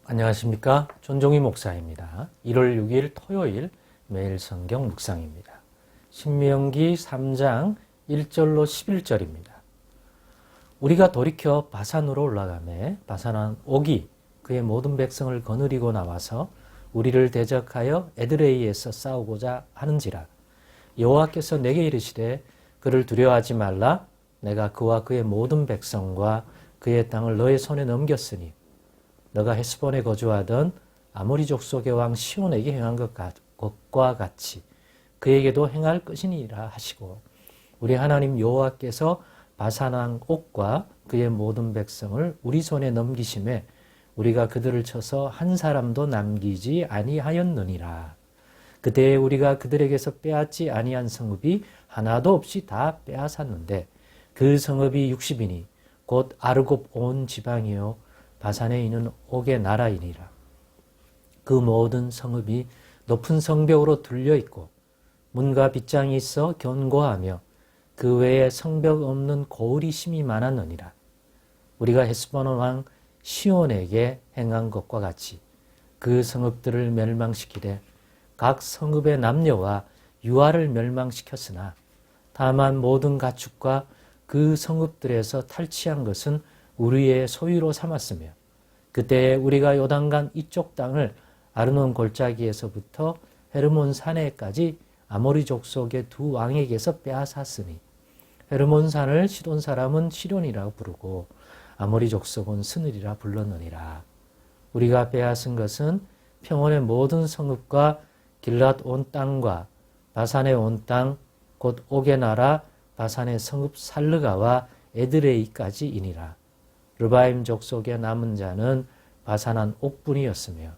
안녕하십니까. 존종희 목사입니다. 1월 6일 토요일 매일 성경 묵상입니다. 신명기 3장 1절로 11절입니다. 우리가 돌이켜 바산으로 올라가매 바산한 옥이 그의 모든 백성을 거느리고 나와서 우리를 대적하여 에드레이에서 싸우고자 하는지라. 여호와께서 내게 이르시되 그를 두려워하지 말라. 내가 그와 그의 모든 백성과 그의 땅을 너의 손에 넘겼으니 너가 헤스본에 거주하던 아모리 족속의 왕 시온에게 행한 것과 같이 그에게도 행할 것이니라 하시고, 우리 하나님 여호와께서 바산왕 옥과 그의 모든 백성을 우리 손에 넘기심에 우리가 그들을 쳐서 한 사람도 남기지 아니하였느니라. 그때에 우리가 그들에게서 빼앗지 아니한 성읍이 하나도 없이 다 빼앗았는데 그 성읍이 60이니 곧 아르곱 온 지방이요 바산에 있는 옥의 나라이니라. 그 모든 성읍이 높은 성벽으로 둘려 있고 문과 빗장이 있어 견고하며 그 외에 성벽 없는 고을이 심이 많았느니라. 우리가 헤스본 왕 시온에게 행한 것과 같이 그 성읍들을 멸망시키되 각 성읍의 남녀와 유아를 멸망시켰으나 다만 모든 가축과 그 성읍들에서 탈취한 것은 우리의 소유로 삼았으며, 그때 우리가 요단강 이쪽 땅을 아르논 골짜기에서부터 헤르몬 산에까지 아모리 족속의 두 왕에게서 빼앗았으니 헤르몬 산을 시돈 사람은 시론이라 부르고 아모리 족속은 스늘이라 불렀느니라. 우리가 빼앗은 것은 평원의 모든 성읍과 길랏 온 땅과 바산의 온 땅 곧 옥의 나라 바산의 성읍 살르가와 에드레이까지이니라. 르바임 족속의 남은 자는 바산한 옥뿐이었으며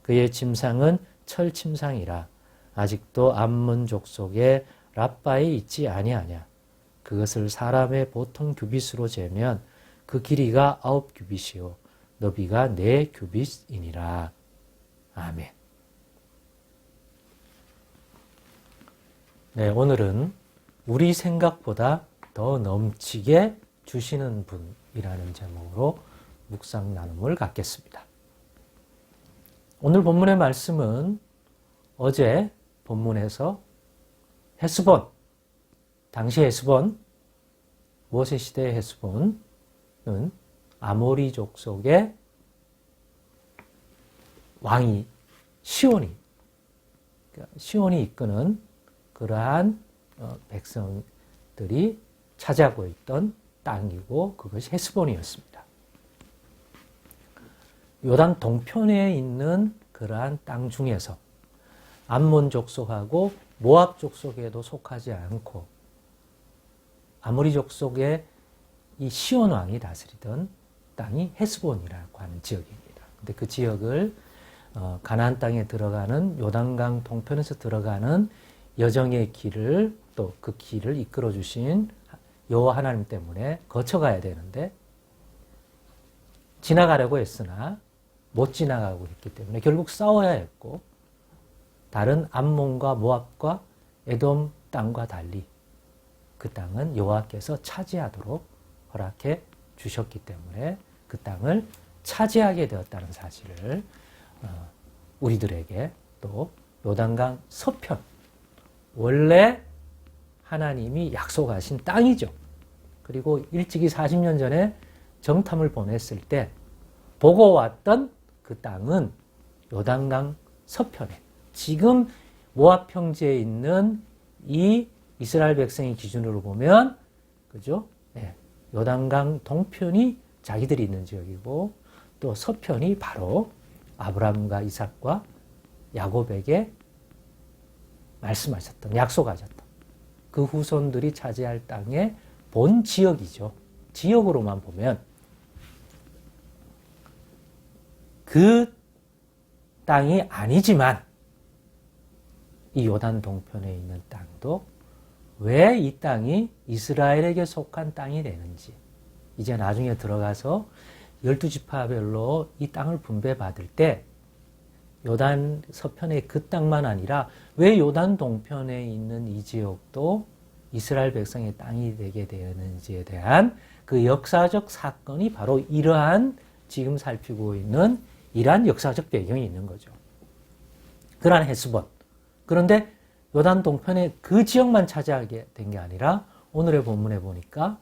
그의 침상은 철 침상이라 아직도 암몬 족속의 랍바에 있지 아니하냐. 그것을 사람의 보통 규빗으로 재면 그 길이가 9규빗이요 너비가 4규빗이니라. 아멘. 네, 오늘은 우리 생각보다 더 넘치게 주시는 분이라는 제목으로 묵상 나눔을 갖겠습니다. 오늘 본문의 말씀은 어제 본문에서 헤스본, 당시 헤스본, 모세 시대의 헤스본은 아모리 족속의 왕이 시온이 이끄는 그러한 백성들이 차지하고 있던 땅이고 그것이 헤스본이었습니다. 요단 동편에 있는 그러한 땅 중에서 암몬 족속하고 모압 족속에도 속하지 않고 아모리 족속의 이 시온 왕이 다스리던 땅이 헤스본이라고 하는 지역입니다. 근데 그 지역을 가나안 땅에 들어가는 요단강 동편에서 들어가는 여정의 길을 또 그 길을 이끌어 주신 여호와 하나님 때문에 거쳐가야 되는데 지나가려고 했으나 못 지나가고 했기 때문에 결국 싸워야 했고, 다른 암몬과 모압과 에돔 땅과 달리 그 땅은 여호와께서 차지하도록 허락해 주셨기 때문에 그 땅을 차지하게 되었다는 사실을 우리들에게, 또 요단강 서편, 원래 하나님이 약속하신 땅이죠. 그리고 일찍이 40년 전에 정탐을 보냈을 때 보고 왔던 그 땅은 요단강 서편에, 지금 모압 평지에 있는 이 이스라엘 백성의 기준으로 보면, 그죠? 네. 요단강 동편이 자기들이 있는 지역이고, 또 서편이 바로 아브라함과 이삭과 야곱에게 말씀하셨던, 약속하셨던 그 후손들이 차지할 땅의 본 지역이죠. 지역으로만 보면 그 땅이 아니지만 이 요단 동편에 있는 땅도 왜 이 땅이 이스라엘에게 속한 땅이 되는지, 이제 나중에 들어가서 12지파별로 이 땅을 분배받을 때 요단 서편의 그 땅만 아니라 왜 요단 동편에 있는 이 지역도 이스라엘 백성의 땅이 되게 되었는지에 대한 그 역사적 사건이 바로 이러한 지금 살피고 있는 이러한 역사적 배경이 있는 거죠. 그러한 헤스본. 그런데 요단 동편에 그 지역만 차지하게 된 게 아니라 오늘의 본문에 보니까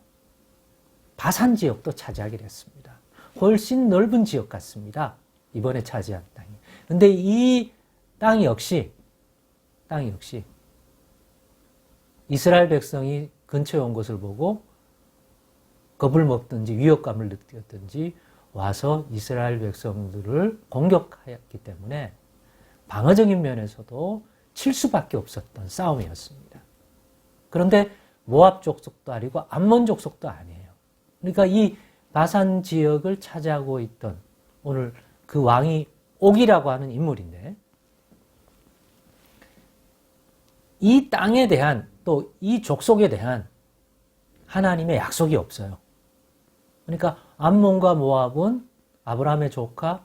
바산 지역도 차지하게 됐습니다. 훨씬 넓은 지역 같습니다. 이번에 차지한 땅이. 근데 이 땅 역시 이스라엘 백성이 근처에 온 것을 보고 겁을 먹든지 위협감을 느꼈든지 와서 이스라엘 백성들을 공격하였기 때문에 방어적인 면에서도 칠 수밖에 없었던 싸움이었습니다. 그런데 모압 족속도 아니고 암몬 족속도 아니에요. 그러니까 이 바산 지역을 차지하고 있던 오늘 그 왕이 옥이라고 하는 인물인데 이 땅에 대한 또 이 족속에 대한 하나님의 약속이 없어요. 그러니까 암몬과 모압은 아브라함의 조카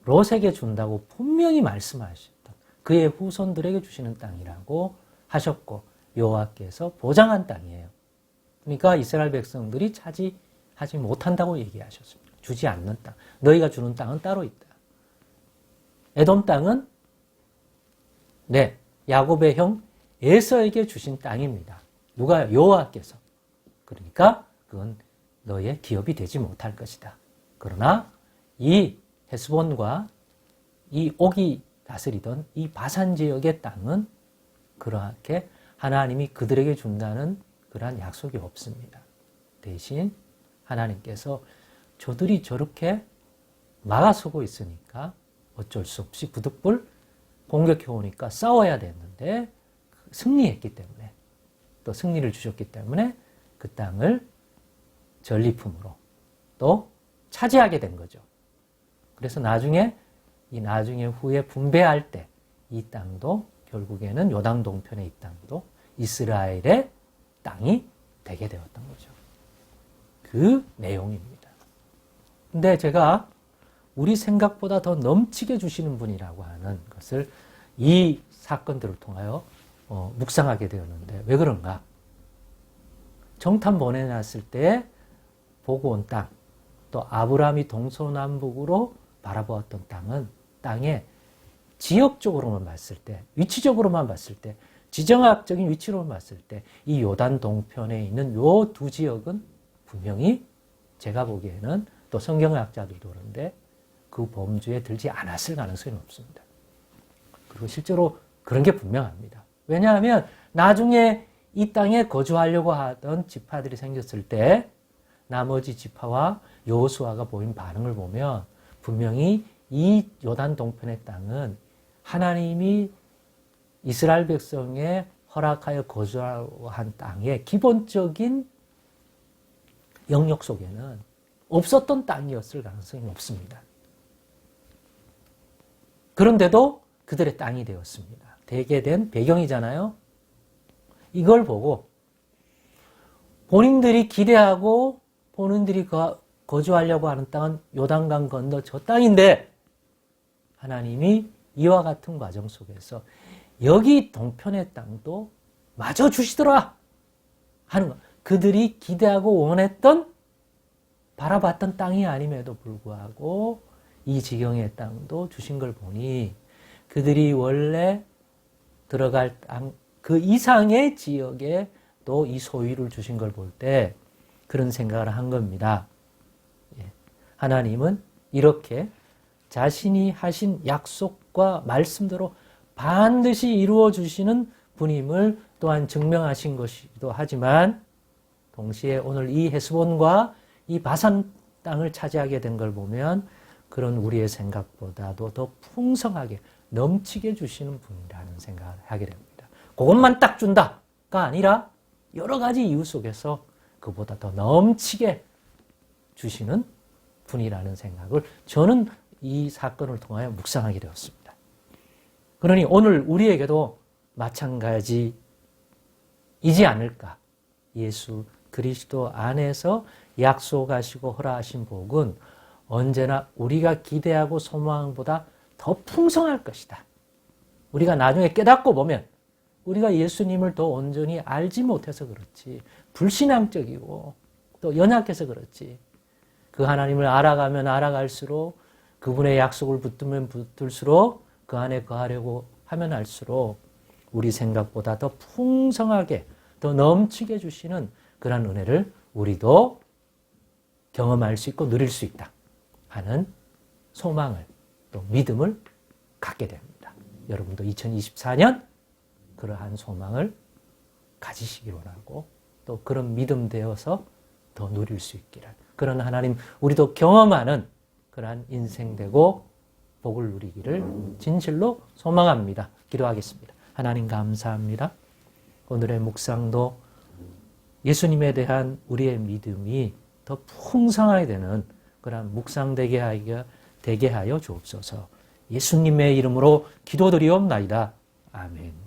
롯에게 준다고 분명히 말씀하셨던 그의 후손들에게 주시는 땅이라고 하셨고 여호와께서 보장한 땅이에요. 그러니까 이스라엘 백성들이 차지하지 못한다고 얘기하셨습니다. 주지 않는 땅. 너희가 주는 땅은 따로 있다. 에돔 땅은 야곱의 형 에서에게 주신 땅입니다. 누가요? 여호와께서. 그러니까 그건 너의 기업이 되지 못할 것이다. 그러나 이 헤스본과 이 옥이 다스리던 이 바산 지역의 땅은 그렇게 하나님이 그들에게 준다는 그러한 약속이 없습니다. 대신 하나님께서 저들이 저렇게 막아서고 있으니까 어쩔 수 없이 부득불 공격해 오니까 싸워야 됐는데 승리했기 때문에 또 승리를 주셨기 때문에 그 땅을 전리품으로 또 차지하게 된 거죠. 그래서 나중에 후에 분배할 때 이 땅도 결국에는 요단 동편의 이 땅도 이스라엘의 땅이 되게 되었던 거죠. 그 내용입니다. 근데 제가 우리 생각보다 더 넘치게 주시는 분이라고 하는 것을 이 사건들을 통하여 묵상하게 되었는데 왜 그런가? 정탐 보내놨을 때 보고 온 땅, 또 아브라함이 동서남북으로 바라보았던 땅에 지역적으로만 봤을 때, 위치적으로만 봤을 때, 지정학적인 위치로만 봤을 때 이 요단 동편에 있는 요 두 지역은 분명히 제가 보기에는 또 성경학자들도 그런데 그 범주에 들지 않았을 가능성이 높습니다. 그리고 실제로 그런 게 분명합니다. 왜냐하면 나중에 이 땅에 거주하려고 하던 지파들이 생겼을 때 나머지 지파와 여호수아가 보인 반응을 보면 분명히 이 요단 동편의 땅은 하나님이 이스라엘 백성에 허락하여 거주한 땅의 기본적인 영역 속에는 없었던 땅이었을 가능성이 높습니다. 그런데도 그들의 땅이 되었습니다. 되게 된 배경이잖아요. 이걸 보고 본인들이 기대하고 본인들이 거주하려고 하는 땅은 요단강 건너 저 땅인데 하나님이 이와 같은 과정 속에서 여기 동편의 땅도 마저 주시더라 하는 거. 그들이 기대하고 원했던 바라봤던 땅이 아님에도 불구하고 이 지경의 땅도 주신 걸 보니 그들이 원래 들어갈 땅 그 이상의 지역에 또 이 소유를 주신 걸 볼 때 그런 생각을 한 겁니다. 하나님은 이렇게 자신이 하신 약속과 말씀대로 반드시 이루어 주시는 분임을 또한 증명하신 것이기도 하지만 동시에 오늘 이 헤스본과 이 바산 땅을 차지하게 된 걸 보면 그런 우리의 생각보다도 더 풍성하게 넘치게 주시는 분이라는 생각을 하게 됩니다. 그것만 딱 준다가 아니라 여러 가지 이유 속에서 그보다 더 넘치게 주시는 분이라는 생각을 저는 이 사건을 통하여 묵상하게 되었습니다. 그러니 오늘 우리에게도 마찬가지이지 않을까. 예수 그리스도 안에서 약속하시고 허락하신 복은 언제나 우리가 기대하고 소망한 보다 더 풍성할 것이다. 우리가 나중에 깨닫고 보면 우리가 예수님을 더 온전히 알지 못해서 그렇지, 불신앙적이고 또 연약해서 그렇지, 그 하나님을 알아가면 알아갈수록 그분의 약속을 붙들면 붙들수록 그 안에 거하려고 하면 할수록 우리 생각보다 더 풍성하게 더 넘치게 주시는 그런 은혜를 우리도 경험할 수 있고 누릴 수 있다 하는 소망을 또 믿음을 갖게 됩니다. 여러분도 2024년 그러한 소망을 가지시기 원하고 또 그런 믿음 되어서 더 누릴 수 있기를, 그런 하나님 우리도 경험하는 그러한 인생 되고 복을 누리기를 진실로 소망합니다. 기도하겠습니다. 하나님 감사합니다. 오늘의 묵상도 예수님에 대한 우리의 믿음이 더 풍성하게 되는 그런 묵상 되게 하여 주옵소서. 예수님의 이름으로 기도드리옵나이다. 아멘.